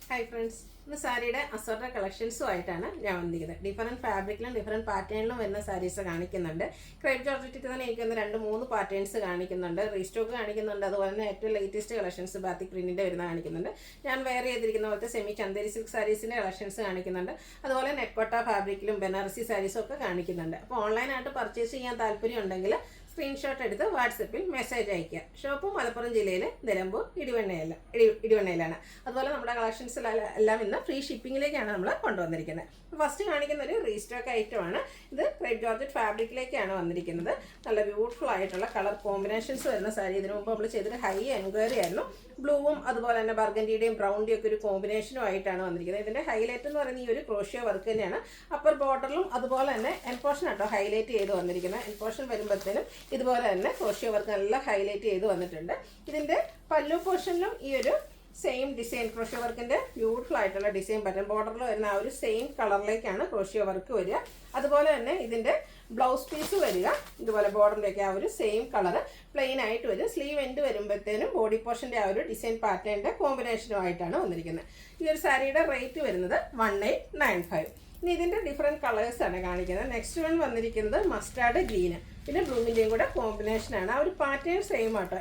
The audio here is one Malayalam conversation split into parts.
ഹായ് ഫ്രണ്ട്സ്, ഇന്ന് സാരിയുടെ അസോർട്ടഡ് കളക്ഷൻസുമായിട്ടാണ് ഞാൻ വന്നിരിക്കുന്നത്. ഡിഫറൻറ്റ് ഫാബ്രിക്കിലും ഡിഫറൻറ്റ് പാറ്റേണിലും വരുന്ന സാരീസ് കാണിക്കുന്നുണ്ട്. ക്രേപ്പ് ജോർജറ്റിൽ തന്നെ എനിക്കൊന്ന് 2-3 പാറ്റേൺസ് കാണിക്കുന്നുണ്ട്, റീസ്റ്റോക്ക് കാണിക്കുന്നുണ്ട്. അതുപോലെ തന്നെ ഏറ്റവും ലേറ്റസ്റ്റ് കളക്ഷൻസ് ബാത്തിക് പ്രിന്റിൻ്റെ വരുന്ന കാണിക്കുന്നുണ്ട്. ഞാൻ വെയർ ചെയ്തിരിക്കുന്ന പോലത്തെ സെമി ചന്ദേരി സിൽക്ക് സാരീസിൻ്റെ കളക്ഷൻസ് കാണിക്കുന്നുണ്ട്. അതുപോലെ നെക്കോട്ട ഫാബ്രിക്കിലും ബനാറസി സാരീസും ഒക്കെ കാണിക്കുന്നുണ്ട്. അപ്പോൾ ഓൺലൈനായിട്ട് പർച്ചേസ് ചെയ്യാൻ താല്പര്യം ഉണ്ടെങ്കിൽ സ്ക്രീൻഷോട്ട് എടുത്ത് വാട്സപ്പിൽ മെസ്സേജ് അയയ്ക്കുക. ഷോപ്പ് മലപ്പുറം ജില്ലയിൽ നിലമ്പൂർ ഇടിവണ്ണയിലാണ്. അതുപോലെ നമ്മുടെ കളക്ഷൻസ് എല്ലാം ഇന്ന് ഫ്രീ ഷിപ്പിങ്ങിലേക്കാണ് നമ്മൾ കൊണ്ടുവന്നിരിക്കുന്നത്. ഫസ്റ്റ് കാണിക്കുന്ന ഒരു റീസ്റ്റോക്ക് ഐറ്റമാണ്. ഇത് ക്രേപ്പ് ജോർജറ്റ് ഫാബ്രിക്കിലേക്കാണ് വന്നിരിക്കുന്നത്. നല്ല ബ്യൂട്ടിഫുൾ ആയിട്ടുള്ള കളർ കോമ്പിനേഷൻസ് വരുന്ന സാരി. ഇതിനു മുമ്പ് നമ്മൾ ചെയ്തൊരു ഹൈ എൻക്വയറി ആയിരുന്നു. ബ്ലൂവും അതുപോലെ തന്നെ ബർഗൻഡിയുടെയും ബ്രൗണിൻ്റെയും ഒക്കെ ഒരു കോമ്പിനേഷനും ആയിട്ടാണ് വന്നിരിക്കുന്നത്. ഇതിൻ്റെ ഹൈലൈറ്റ് എന്ന് പറയുന്നത് ഈ ഒരു ക്രോഷ്യോ വർക്ക് തന്നെയാണ്. അപ്പർ ബോർഡറിലും അതുപോലെ തന്നെ എൻ പോർഷൻ ആട്ടോ ഹൈലൈറ്റ് ചെയ്ത് വന്നിരിക്കുന്നത്. എൻ പോർഷൻ വരുമ്പോഴത്തേനും ഇതുപോലെ തന്നെ ക്രോഷ്യോ വർക്ക് നല്ല ഹൈലൈറ്റ് ചെയ്ത് വന്നിട്ടുണ്ട്. ഇതിൻ്റെ പല്ലു പോർഷനിലും ഈ ഒരു സെയിം ഡിസൈൻ ക്രോഷ്യോ വർക്കിൻ്റെ ബ്യൂട്ടിഫുൾ ആയിട്ടുള്ള ഡിസൈൻ പാറ്റേൺ ബോർഡറിൽ വരുന്ന ആ ഒരു സെയിം കളറിലേക്കാണ് ക്രോഷ്യോ വർക്ക് വരിക. അതുപോലെ തന്നെ ഇതിൻ്റെ ബ്ലൗസ് പീസ് വരിക ഇതുപോലെ ബോർഡറിൻ്റെയൊക്കെ ആ ഒരു സെയിം കളർ പ്ലെയിൻ ആയിട്ട് വരും. സ്ലീവ് എൻഡ് വരുമ്പോഴത്തേനും ബോഡി പോർഷൻ്റെ ആ ഒരു ഡിസൈൻ പാറ്റേണിൻ്റെ കോമ്പിനേഷനുമായിട്ടാണ് വന്നിരിക്കുന്നത്. ഈ ഒരു സാരിയുടെ റേറ്റ് വരുന്നത് 1895. ഇനി ഇതിൻ്റെ ഡിഫറെൻറ്റ് കളേഴ്സാണ് കാണിക്കുന്നത്. നെക്സ്റ്റ് വൺ വന്നിരിക്കുന്നത് മസ്റ്റാർഡ് ഗ്രീന് പിന്നെ ബ്ലൂവിൻ്റെയും കൂടെ കോമ്പിനേഷനാണ്. ആ ഒരു പാറ്റേൺ സെയിം ആട്ടോ.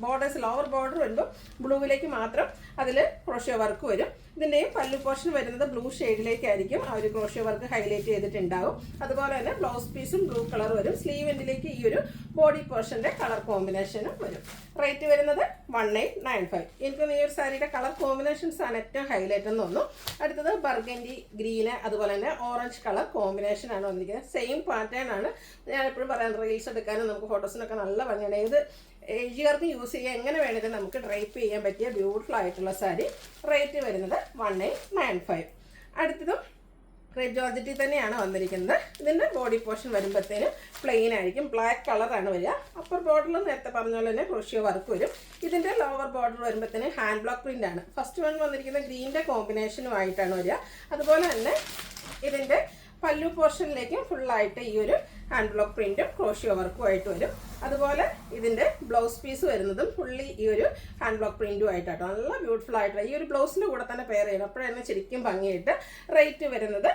ബോർഡേഴ്സ് ലോവർ ബോർഡർ വരുമ്പോൾ ബ്ലൂവിലേക്ക് മാത്രം അതിൽ ക്രോഷ്യോ വർക്ക് വരും. ഇതിൻ്റെയും പല്ലു പോർഷൻ വരുന്നത് ബ്ലൂ ഷെയ്ഡിലേക്കായിരിക്കും ആ ഒരു ക്രോഷ്യോ വർക്ക് ഹൈലൈറ്റ് ചെയ്തിട്ടുണ്ടാവും. അതുപോലെ തന്നെ ബ്ലൗസ് പീസും ബ്ലൂ കളർ വരും. സ്ലീവ് എൻഡിലേക്ക് ഈ ഒരു ബോഡി പോർഷൻ്റെ കളർ കോമ്പിനേഷനും വരും. റേറ്റ് വരുന്നത് 1895. എനിക്കൊന്ന് ഈ ഒരു സാരിയുടെ കളർ കോമ്പിനേഷൻസ് ആണ് ഏറ്റവും ഹൈലൈറ്റ് എന്ന് തോന്നുന്നു. അടുത്തത് ബർഗൻഡി ഗ്രീന് അതുപോലെ തന്നെ ഓറഞ്ച് കളർ കോമ്പിനേഷനാണ് വന്നിരിക്കുന്നത്. സെയിം പാറ്റേൺ ആണ്. ഞാൻ എപ്പോഴും പറയാം, റീൽസ് എടുക്കാനും നമുക്ക് ഫോട്ടോസിനൊക്കെ നല്ല ഭംഗിയാണ്. ഏത് ഏജുകാർക്ക് യൂസ് ചെയ്യാൻ എങ്ങനെ വേണമെങ്കിലും നമുക്ക് ഡ്രൈപ്പ് ചെയ്യാൻ പറ്റിയ ബ്യൂട്ടിഫുൾ ആയിട്ടുള്ള സാരി. റേറ്റ് വരുന്നത് 1895. അടുത്തതും ക്രേപ്പ് ജോർജറ്റിൽ തന്നെയാണ് വന്നിരിക്കുന്നത്. ഇതിൻ്റെ ബോഡി പോർഷൻ വരുമ്പോഴത്തേനും പ്ലെയിൻ ആയിരിക്കും, ബ്ലാക്ക് കളറാണ് വരിക. അപ്പർ ബോർഡറിൽ നേരത്തെ പറഞ്ഞ പോലെ തന്നെ ക്രോഷ്യോ വർക്ക് വരും. ഇതിൻ്റെ ലോവർ ബോർഡർ വരുമ്പോഴത്തേനും ഹാൻഡ് ബ്ലോക്ക് പ്രിൻ്റ് ആണ്. ഫസ്റ്റ് വൺ വന്നിരിക്കുന്നത് ഗ്രീൻ്റെ കോമ്പിനേഷനുമായിട്ടാണ് വരിക. അതുപോലെ തന്നെ ഇതിൻ്റെ പല്ലു പോർഷനിലേക്കും ഫുള്ളായിട്ട് ഈ ഒരു ഹാൻഡ് ബ്ലോക്ക് പ്രിൻറ്റും ക്രോഷ്യോ വർക്കും ആയിട്ട് വരും. അതുപോലെ ഇതിൻ്റെ ബ്ലൗസ് പീസ് വരുന്നതും ഫുള്ളി ഈ ഒരു ഹാൻഡ് ബ്ലോക്ക് പ്രിൻറ്റും ആയിട്ടാട്ടോ. നല്ല ബ്യൂട്ടിഫുൾ ആയിട്ടുള്ള ഈ ഒരു ബ്ലൗസിൻ്റെ കൂടെ തന്നെ പെയർ ചെയ്യണം, അപ്പോഴാണ് ശരിക്കും ഭംഗിയായിട്ട്. റേറ്റ് വരുന്നത്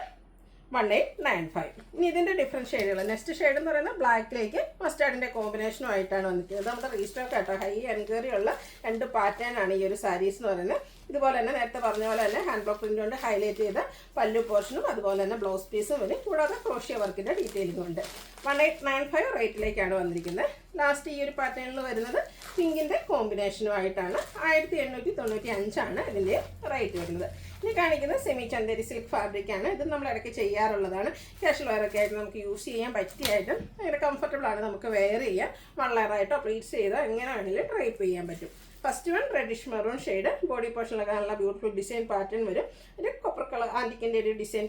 1895. ഇനി ഇതിൻ്റെ ഡിഫറെൻറ്റ് ഷെയ്ഡുകൾ. നെക്സ്റ്റ് ഷെയ്ഡ് എന്ന് പറയുന്നത് ബ്ലാക്കിലേക്ക് മസ്റ്റാർഡിൻ്റെ കോമ്പിനേഷനും ആയിട്ടാണ് വന്നിരിക്കുന്നത്. നമ്മുടെ റീസ്റ്റോക്ക് ആട്ടോ. ഹൈ എൻക്വയറി ഉള്ള 2 പാറ്റേൺ ആണ് ഈ ഒരു സാരീസ് എന്ന് പറയുന്നത്. ഇതുപോലെ തന്നെ നേരത്തെ പറഞ്ഞ പോലെ തന്നെ ഹാൻഡ് ബ്ലോക്ക് പ്രിൻ്റ് കൊണ്ട് ഹൈലൈറ്റ് ചെയ്ത പല്ലു പോർഷനും അതുപോലെ തന്നെ ബ്ലൗസ് പീസും വരും. കൂടാതെ ക്രോഷ്യോ വർക്കിൻ്റെ ഡീറ്റെയിലിംഗ് ഉണ്ട്. 1895 റേറ്റിലേക്കാണ് വന്നിരിക്കുന്നത്. ലാസ്റ്റ് ഈ ഒരു പാറ്റേണിൽ വരുന്നത് പിങ്കിൻ്റെ കോമ്പിനേഷനുമായിട്ടാണ്. 1895 ഇതിൻ്റെ റേറ്റ് വരുന്നത്. ഇനി കാണിക്കുന്നത് സെമി ചന്ദേരി സിൽക്ക് ഫാബ്രിക്കാണ്. ഇത് നമ്മൾ ഇടയ്ക്ക് ചെയ്യാറുള്ളതാണ്. കാഷ്വൽ വെയറൊക്കെ ആയിട്ട് നമുക്ക് യൂസ് ചെയ്യാൻ പറ്റിയായിട്ടും ഭയങ്കര കംഫർട്ടബിൾ ആണ്. നമുക്ക് വെയർ ചെയ്യാൻ 1 ലെയറായിട്ടോ പ്ലീറ്റ്സ് ചെയ്തോ എങ്ങനെ വേണമെങ്കിലും ഡ്രൈപ്പ് ചെയ്യാൻ പറ്റും. First one reddish maroon shade. Body പോർഷനിലൊക്കെ നല്ല ബ്യൂട്ടിഫുൾ ഡിസൈൻ പാറ്റേൺ വരും. ഇതിൻ്റെ കൊപ്പർ കളർ ആൻറ്റിക്കിൻ്റെ ഒരു ഡിസൈൻ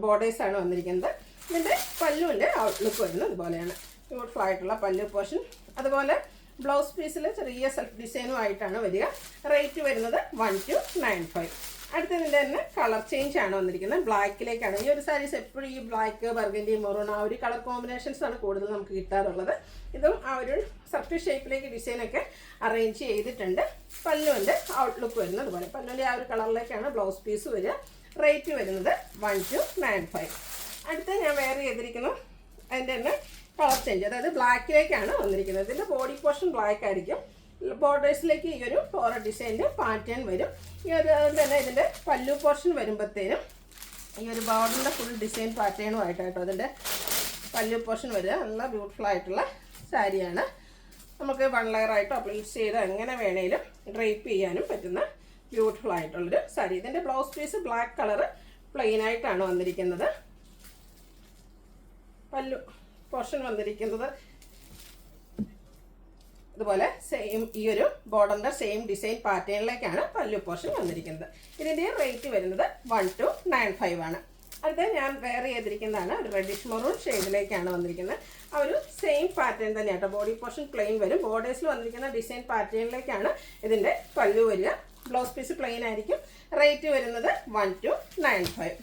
ബോർഡേഴ്സാണ് വന്നിരിക്കുന്നത്. ഇതിൻ്റെ പല്ലുവിൻ്റെ ഔട്ട്ലുക്ക് വരുന്നത് ഇതുപോലെയാണ്. ബ്യൂട്ടിഫുൾ ആയിട്ടുള്ള പല്ലു പോർഷൻ. അതുപോലെ ബ്ലൗസ് പീസിൽ ചെറിയ സെൽഫ് ഡിസൈനും ആയിട്ടാണ് വരിക. റേറ്റ് വരുന്നത് 1295. അടുത്തതിൻ്റെ തന്നെ കളർ ചേഞ്ച് ആണ് വന്നിരിക്കുന്നത്. ബ്ലാക്കിലേക്കാണ്. ഈ ഒരു സാരീസ് എപ്പോഴും ഈ ബ്ലാക്ക് ബർഗൻഡി മെറൂൺ ആ ഒരു കളർ കോമ്പിനേഷൻസ് ആണ് കൂടുതൽ നമുക്ക് കിട്ടാറുള്ളത്. ഇതും ആ ഒരു സർക്കിൾ ഷേപ്പിലേക്ക് ഡിസൈനൊക്കെ അറേഞ്ച് ചെയ്തിട്ടുണ്ട്. പല്ലുവിൻ്റെ ഔട്ട്ലുക്ക് വരുന്നത് അതുപോലെ. പല്ലുവിൻ്റെ ആ ഒരു കളറിലേക്കാണ് ബ്ലൗസ് പീസ് വരിക. റേറ്റ് വരുന്നത് 1295. അടുത്ത ഞാൻ വെയർ ചെയ്തിരിക്കുന്നു അതിൻ്റെ തന്നെ കളർ ചേഞ്ച്, അതായത് ബ്ലാക്കിലേക്കാണ് വന്നിരിക്കുന്നത്. ഇതിൻ്റെ ബോഡി പോർഷൻ ബ്ലാക്ക് ആയിരിക്കും. ബോർഡേഴ്സിലേക്ക് ഈ ഒരു ഫ്ലോറൽ ഡിസൈൻ്റെ പാറ്റേൺ വരും. ഈ ഒരു തന്നെ ഇതിൻ്റെ പല്ലു പോർഷൻ വരുമ്പോഴത്തേനും ഈ ഒരു ബോർഡറിൻ്റെ ഫുൾ ഡിസൈൻ പാറ്റേണും ആയിട്ടോ അതിൻ്റെ പല്ലു പോർഷൻ വരിക. നല്ല ബ്യൂട്ടിഫുൾ ആയിട്ടുള്ള സാരിയാണ്. നമുക്ക് 1 ലെയറായിട്ടോ പ്ലീറ്റ്സ് ചെയ്തോ എങ്ങനെ വേണേലും ഡ്രൈപ്പ് ചെയ്യാനും പറ്റുന്ന ബ്യൂട്ടിഫുൾ ആയിട്ടുള്ളൊരു സാരി. ഇതിൻ്റെ blouse piece black colour plain ആയിട്ടാണ് വന്നിരിക്കുന്നത്. പല്ലു പോർഷൻ വന്നിരിക്കുന്നത് ഇതുപോലെ സെയിം ഈ ഒരു ബോർഡറിൻ്റെ സെയിം ഡിസൈൻ പാറ്റേണിലേക്കാണ് പല്ലു പോർഷൻ വന്നിരിക്കുന്നത്. ഇതിൻ്റെ റേറ്റ് വരുന്നത് 1295 ആണ്. അടുത്ത ഞാൻ വെയർ ചെയ്തിരിക്കുന്നതാണ് ഒരു റെഡിഷ് മെറൂൺ ഷെയ്ഡിലേക്കാണ് വന്നിരിക്കുന്നത്. ആ ഒരു സെയിം പാറ്റേൺ തന്നെയാട്ടോ. ബോഡി പോർഷൻ പ്ലെയിൻ വരും. ബോർഡേഴ്സിൽ വന്നിരിക്കുന്ന ഡിസൈൻ പാറ്റേണിലേക്കാണ് ഇതിൻ്റെ പല്ലു വരിക. ബ്ലൗസ് പീസ് പ്ലെയിൻ ആയിരിക്കും. റേറ്റ് വരുന്നത് 1295.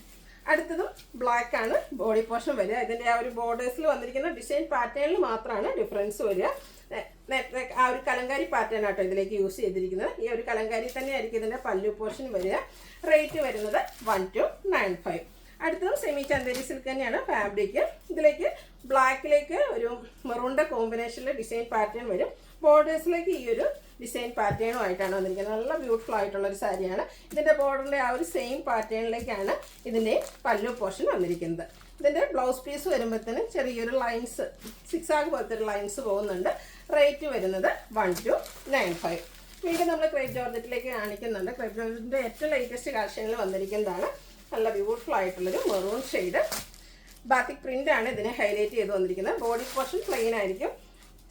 അടുത്തതും ബ്ലാക്ക് ആണ് ബോഡി പോർഷൻ വരിക. ഇതിൻ്റെ ആ ഒരു ബോർഡേഴ്സിൽ വന്നിരിക്കുന്ന ഡിസൈൻ പാറ്റേണിൽ മാത്രമാണ് ഡിഫറൻസ് വരിക. ആ ഒരു കലങ്കാരി പാറ്റേൺ ആട്ടോ ഇതിലേക്ക് യൂസ് ചെയ്തിരിക്കുന്നത്. ഈ ഒരു കലങ്കാരി തന്നെയായിരിക്കും ഇതിൻ്റെ പല്ലു പോർഷൻ വരിക. റേറ്റ് വരുന്നത് 1295. അടുത്തതും സെമി ചന്തേരി സിൽക്ക് തന്നെയാണ് ഫാബ്രിക്. ഇതിലേക്ക് ബ്ലാക്കിലേക്ക് ഒരു മെറൂണിൻ്റെ കോമ്പിനേഷനിൽ ഡിസൈൻ പാറ്റേൺ വരും. ബോർഡേഴ്സിലേക്ക് ഈ ഒരു ഡിസൈൻ പാറ്റേണും ആയിട്ടാണ് വന്നിരിക്കുന്നത്. നല്ല ബ്യൂട്ടിഫുൾ ആയിട്ടുള്ളൊരു സാരിയാണ്. ഇതിൻ്റെ ബോർഡറിൻ്റെ ആ ഒരു സെയിം പാറ്റേണിലേക്കാണ് ഇതിൻ്റെ പല്ലു പോർഷൻ വന്നിരിക്കുന്നത്. ഇതിൻ്റെ ബ്ലൗസ് പീസ് വരുമ്പോഴത്തേന് ചെറിയൊരു ലൈൻസ് സിക്സാഗ് പോലത്തെ ഒരു ലൈൻസ് പോകുന്നുണ്ട്. റേറ്റ് വരുന്നത് 1295. വീണ്ടും നമ്മൾ ക്രേപ്പ് ജോർജറ്റിലേക്ക് കാണിക്കുന്നുണ്ട്. ക്രേപ്പ് ജോർജറ്റിൻ്റെ ഏറ്റവും ലേറ്റസ്റ്റ് കളക്ഷനിൽ വന്നിരിക്കുന്നതാണ്. നല്ല ബ്യൂട്ടിഫുൾ ആയിട്ടുള്ളൊരു മെറൂൺ ഷെയ്ഡ് ബാത്തിക് പ്രിൻ്റ് ആണ് ഇതിനെ ഹൈലൈറ്റ് ചെയ്ത് വന്നിരിക്കുന്നത്. ബോഡി പോർഷൻ പ്ലെയിൻ ആയിരിക്കും.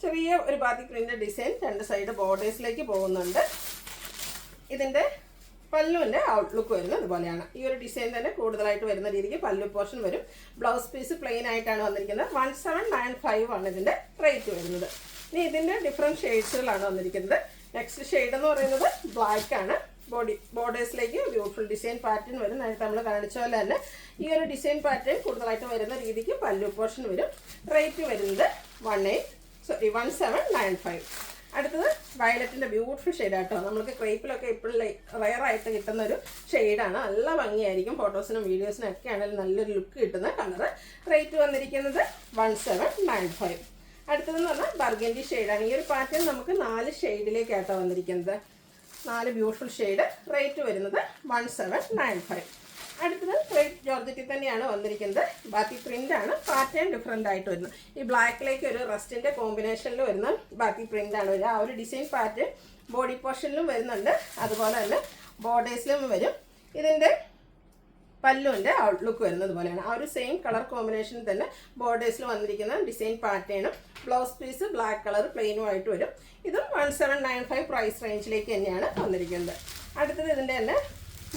ചെറിയ ഒരു ബാത്തിക് പ്രിൻ്റ് ഡിസൈൻ രണ്ട് സൈഡ് ബോർഡേഴ്സിലേക്ക് പോകുന്നുണ്ട്. ഇതിൻ്റെ പല്ലുവിൻ്റെ ഔട്ട്ലുക്ക് വരുന്നത് ഇതുപോലെയാണ്. ഈ ഒരു ഡിസൈൻ തന്നെ കൂടുതലായിട്ട് വരുന്ന രീതിക്ക് പല്ലു പോർഷൻ വരും. ബ്ലൗസ് പീസ് പ്ലെയിൻ ആയിട്ടാണ് വന്നിരിക്കുന്നത്. 1795 ആണ് ഇതിൻ്റെ റേറ്റ് വരുന്നത്. ഇനി ഇതിൻ്റെ ഡിഫറെൻറ്റ് ഷെയ്ഡ്സുകളാണ് വന്നിരിക്കുന്നത്. നെക്സ്റ്റ് ഷെയ്ഡ് എന്ന് പറയുന്നത് ബ്ലാക്ക് ആണ്. ബോർഡേഴ്സിലേക്ക് ബ്യൂട്ടിഫുൾ ഡിസൈൻ പാറ്റേൺ വരും. നേരത്തെ നമ്മൾ കാണിച്ച പോലെ തന്നെ ഈ ഒരു ഡിസൈൻ പാറ്റേൺ കൂടുതലായിട്ട് വരുന്ന രീതിക്ക് പല്ലു പോർഷൻ വരും. റേറ്റ് വരുന്നത് 1795. അടുത്തത് വയലറ്റിൻ്റെ ബ്യൂട്ടിഫുൾ ഷെയ്ഡാട്ടോ. നമുക്ക് ക്രേപ്പിലൊക്കെ എപ്പോഴും റയറായിട്ട് കിട്ടുന്ന ഒരു ഷെയ്ഡാണ്. നല്ല ഭംഗിയായിരിക്കും. ഫോട്ടോസിനും വീഡിയോസിനും ഒക്കെ ആണെങ്കിലും നല്ലൊരു ലുക്ക് കിട്ടുന്ന കളറ്. റേറ്റ് വന്നിരിക്കുന്നത് 1795. അടുത്തതെന്ന് പറഞ്ഞാൽ ബർഗൻഡി ഷെയ്ഡാണ്. ഈ ഒരു പാറ്റേൺ നമുക്ക് 4 ഷെയ്ഡിലേക്കാട്ടോ വന്നിരിക്കുന്നത്. 4 ബ്യൂട്ടിഫുൾ ഷെയ്ഡ്. റേറ്റ് വരുന്നത് 1795. അടുത്തത് ക്രേപ്പ് ജോർജറ്റിൽ തന്നെയാണ് വന്നിരിക്കുന്നത്. ബാത്തി പ്രിൻ്റ് ആണ്. പാറ്റേൺ ഡിഫറെൻ്റ് ആയിട്ട് വരുന്നത്. ഈ ബ്ലാക്കിലേക്ക് ഒരു റസ്റ്റിൻ്റെ കോമ്പിനേഷനിൽ വരുന്ന ബാത്തി പ്രിൻ്റ് ആണ് വരിക. ആ ഒരു ഡിസൈൻ പാറ്റേൺ ബോഡി പോർഷനിലും വരുന്നുണ്ട്. അതുപോലെ തന്നെ ബോർഡേഴ്സിലും വരും. ഇതിൻ്റെ പല്ലുവിൻ്റെ ഔട്ട്ലുക്ക് വരുന്നത് പോലെയാണ്. ആ ഒരു സെയിം കളർ കോമ്പിനേഷനിൽ തന്നെ ബോർഡേഴ്സിൽ വന്നിരിക്കുന്ന ഡിസൈൻ പാറ്റേണും ബ്ലൗസ് പീസ് ബ്ലാക്ക് കളർ പ്ലെയിനുമായിട്ട് വരും. ഇതും 1795 പ്രൈസ് റേഞ്ചിലേക്ക് തന്നെയാണ് വന്നിരിക്കുന്നത്. അടുത്തത് ഇതിൻ്റെ തന്നെ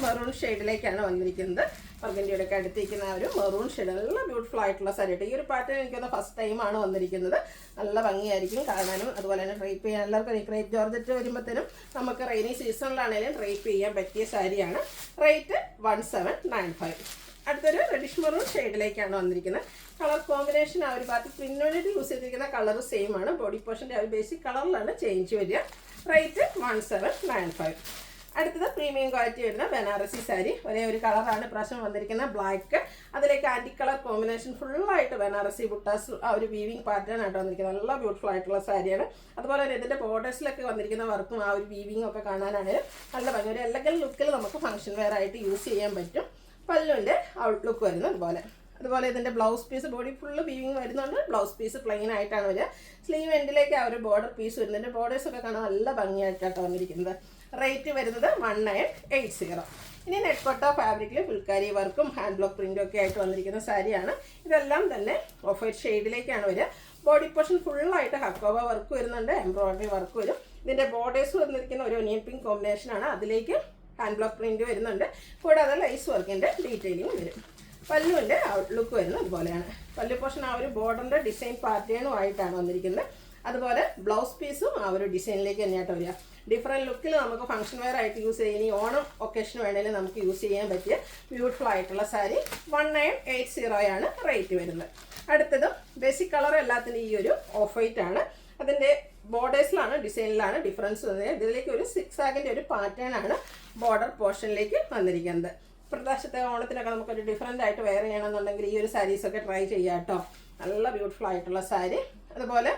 മെറൂൺ ഷെയ്ഡിലേക്കാണ് വന്നിരിക്കുന്നത്. ബർഗൻഡിയുടെ ഒക്കെ അടുത്തിരിക്കുന്ന ആ ഒരു മെറൂൺ ഷെയ്ഡ് നല്ല ബ്യൂട്ടിഫുൾ ആയിട്ടുള്ള സാരിയായിട്ട്. ഈ ഒരു പാറ്റേൺ എനിക്കൊന്ന് ഫസ്റ്റ് ടൈമാണ് വന്നിരിക്കുന്നത്. നല്ല ഭംഗിയായിരിക്കും കാണാനും. അതുപോലെ തന്നെ ഡ്രൈപ്പ് ചെയ്യാൻ എല്ലാവർക്കും ഈ ക്രേപ്പ് ജോർജറ്റ് വരുമ്പോഴത്തേനും നമുക്ക് റെയിനി സീസണിലാണെങ്കിലും ഡ്രൈപ്പ് ചെയ്യാൻ പറ്റിയ സാരിയാണ്. റേറ്റ് 1795. അടുത്തൊരു റെഡിഷ് മെറൂൺ ഷെയ്ഡിലേക്കാണ് വന്നിരിക്കുന്നത്. കളർ കോമ്പിനേഷൻ ആ ഒരു ബാത്തി പ്രിന്റിന് വേണ്ടിയിട്ട് യൂസ് ചെയ്തിരിക്കുന്ന കളർ സെയിം ആണ്. ബോഡി പോർഷൻ്റെ ആ ഒരു ബേസിക് കളറിലാണ് ചേഞ്ച് വരിക. റേറ്റ് 1795. അടുത്തത് പ്രീമിയം ക്വാളിറ്റി വരുന്ന ബനാറസി സാരി. ഒരേ ഒരു കളറാണ് ഇപ്രാവശ്യം വന്നിരിക്കുന്നത്, ബ്ലാക്ക്. അതിലേക്ക് ആൻറ്റി കളർ കോമ്പിനേഷൻ ഫുള്ളായിട്ട് ബനാറസി ബുട്ടാസ് ആ ഒരു വീവിങ് പാറ്റേൺ ആയിട്ട് വന്നിരിക്കുന്നത്. നല്ല ബ്യൂട്ടിഫുൾ ആയിട്ടുള്ള സാരിയാണ്. അതുപോലെ തന്നെ ഇതിൻ്റെ ബോർഡേഴ്സിലൊക്കെ വന്നിരിക്കുന്ന വർക്കും ആ ഒരു വീവിങ് ഒക്കെ കാണാനാണെങ്കിലും നല്ല ഭംഗി. ഒരു എലഗൻ ലുക്കിൽ നമുക്ക് ഫംഗ്ഷൻ വെയർ ആയിട്ട് യൂസ് ചെയ്യാൻ പറ്റും. പല്ലുവിൻ്റെ ഔട്ട്ലുക്ക് വരുന്നത് അതുപോലെ ഇതിൻ്റെ blouse piece body full weaving വരുന്നുണ്ട്. ബ്ലൗസ് പീസ് പ്ലെയിൻ ആയിട്ടാണ് വരിക. സ്ലീവ് എൻഡിലേക്ക് ആ ഒരു ബോർഡർ പീസ് വരുന്നുണ്ട്. ബോർഡേഴ്സൊക്കെ കാണാൻ നല്ല ഭംഗിയായിട്ടാണ് വന്നിരിക്കുന്നത്. റേറ്റ് വരുന്നത് 1980. ഇനി നെറ്റ്കോട്ട ഫാബ്രിക്കിൽ ഫുൾക്കാരി വർക്കും ഹാൻഡ് ബ്ലോക്ക് പ്രിൻറ്റും ഒക്കെ ആയിട്ട് വന്നിരിക്കുന്ന സാരിയാണ്. ഇതെല്ലാം തന്നെ ഓഫ് വൈറ്റ് ഷെയ്ഡിലേക്കാണ് വരിക. ബോഡി പോർഷൻ ഫുള്ളായിട്ട് ഹക്കോബ വർക്ക് വരുന്നുണ്ട്. എംബ്രോയിഡറി വർക്ക് വരും. ഇതിൻ്റെ ബോർഡേഴ്സ് വന്നിരിക്കുന്ന ഒരു ഒനിയൻ പിങ്ക് കോമ്പിനേഷനാണ്. അതിലേക്ക് ഹാൻഡ് ബ്ലോക്ക് പ്രിൻറ്റ് വരുന്നുണ്ട്. കൂടാതെ ലൈസ് വർക്കിൻ്റെ ഡീറ്റെയിലിംഗ് വരും. പല്ലുവിൻ്റെ ഔട്ട്ലുക്ക് വരുന്നത് അതുപോലെയാണ്. പല്ലു പോർഷൻ ആ ഒരു ബോർഡറിൻ്റെ ഡിസൈൻ പാറ്റേണും ആയിട്ടാണ് വന്നിരിക്കുന്നത്. അതുപോലെ ബ്ലൗസ് പീസും ആ ഒരു ഡിസൈനിലേക്ക് തന്നെയായിട്ട് വരിക. ഡിഫറെൻറ്റ് ലുക്കിൽ നമുക്ക് ഫംഗ്ഷൻ വെയർ ആയിട്ട് യൂസ് ചെയ്യാൻ, ഈ ഓണം ഒക്കേഷന് വേണമെങ്കിൽ നമുക്ക് യൂസ് ചെയ്യാൻ പറ്റിയ ബ്യൂട്ടിഫുൾ ആയിട്ടുള്ള സാരി 1980 റേറ്റ് വരുന്നത്. അടുത്തതും ബേസിക് കളർ എല്ലാത്തിനും ഈ ഒരു ഓഫ് വൈറ്റ് ആണ്. അതിൻ്റെ ബോർഡേഴ്സിലാണ് ഡിസൈനിലാണ് ഡിഫറൻസ് വന്നത്. ഇതിലേക്ക് ഒരു 6 ആഗിൻ്റെ ഒരു പാറ്റേൺ ആണ് ബോർഡർ പോർഷനിലേക്ക് വന്നിരിക്കുന്നത്. പ്രദേശത്തെ ഓണത്തിനൊക്കെ നമുക്കൊരു ഡിഫറെൻ്റ് ആയിട്ട് വെയർ ചെയ്യണമെന്നുണ്ടെങ്കിൽ ഈ ഒരു സാരീസൊക്കെ ട്രൈ ചെയ്യാം കേട്ടോ. നല്ല ബ്യൂട്ടിഫുൾ ആയിട്ടുള്ള സാരി. അതുപോലെ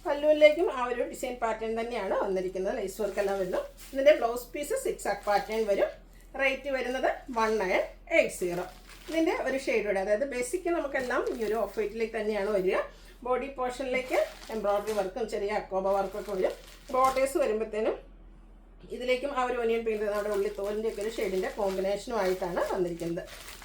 പല്ലുവിലേക്കും ആ ഒരു ഡിസൈൻ പാറ്റേൺ തന്നെയാണ് വന്നിരിക്കുന്നത്. ലൈസ് വർക്ക് എല്ലാം വരുന്നു. ഇതിൻ്റെ ബ്ലൗസ് പീസ് 6 ആഗ് പാറ്റേൺ വരും. റേറ്റ് വരുന്നത് 1980. ഇതിൻ്റെ ഒരു ഷെയ്ഡോടെ, അതായത് ബേസിക് നമുക്കെല്ലാം ഈ ഒരു ഓഫ് വൈറ്റിലേക്ക് തന്നെയാണ് വരിക. ബോഡി പോർഷനിലേക്ക് എംബ്രോയിഡറി വർക്കും ചെറിയ അക്കോബ വർക്കൊക്കെ വരും. ബോർഡേഴ്സ് വരുമ്പോഴത്തേനും ഇതിലേക്കും ആ ഒരു ഒനിയൻ പെയിൻറ്റ് നമ്മുടെ ഉള്ളിത്തോലിൻ്റെ ഒക്കെ ഒരു ഷെയ്ഡിൻ്റെ കോമ്പിനേഷനുമായിട്ടാണ് വന്നിരിക്കുന്നത്.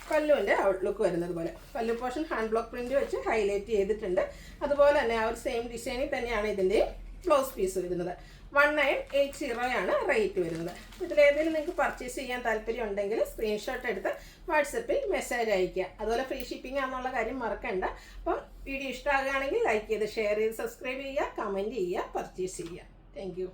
പല്ലുവിൻ്റെ ഔട്ട്ലുക്ക് വരുന്നത് പല്ലു പോർഷൻ ഹാൻഡ് ബ്ലോക്ക് പ്രിൻറ്റ് വെച്ച് ഹൈലൈറ്റ് ചെയ്തിട്ടുണ്ട്. അതുപോലെ തന്നെ ആ ഒരു സെയിം ഡിസൈനിൽ തന്നെയാണ് ഇതിൻ്റെ ബ്ലൗസ് പീസ് വരുന്നത്. 1980 റേറ്റ് വരുന്നത്. ഇതിലേതെങ്കിലും നിങ്ങൾക്ക് പർച്ചേസ് ചെയ്യാൻ താല്പര്യം ഉണ്ടെങ്കിൽ സ്ക്രീൻഷോട്ട് എടുത്ത് വാട്സപ്പിൽ മെസ്സേജ് അയയ്ക്കുക. അതുപോലെ ഫ്രീ ഷിപ്പിംഗ് ആണെന്നുള്ള കാര്യം മറക്കണ്ട. അപ്പം വീഡിയോ ഇഷ്ടമാകുകയാണെങ്കിൽ ലൈക്ക് ചെയ്ത് ഷെയർ ചെയ്ത് സബ്സ്ക്രൈബ് ചെയ്യുക, കമൻറ്റ് ചെയ്യുക, പർച്ചേസ് ചെയ്യുക. താങ്ക്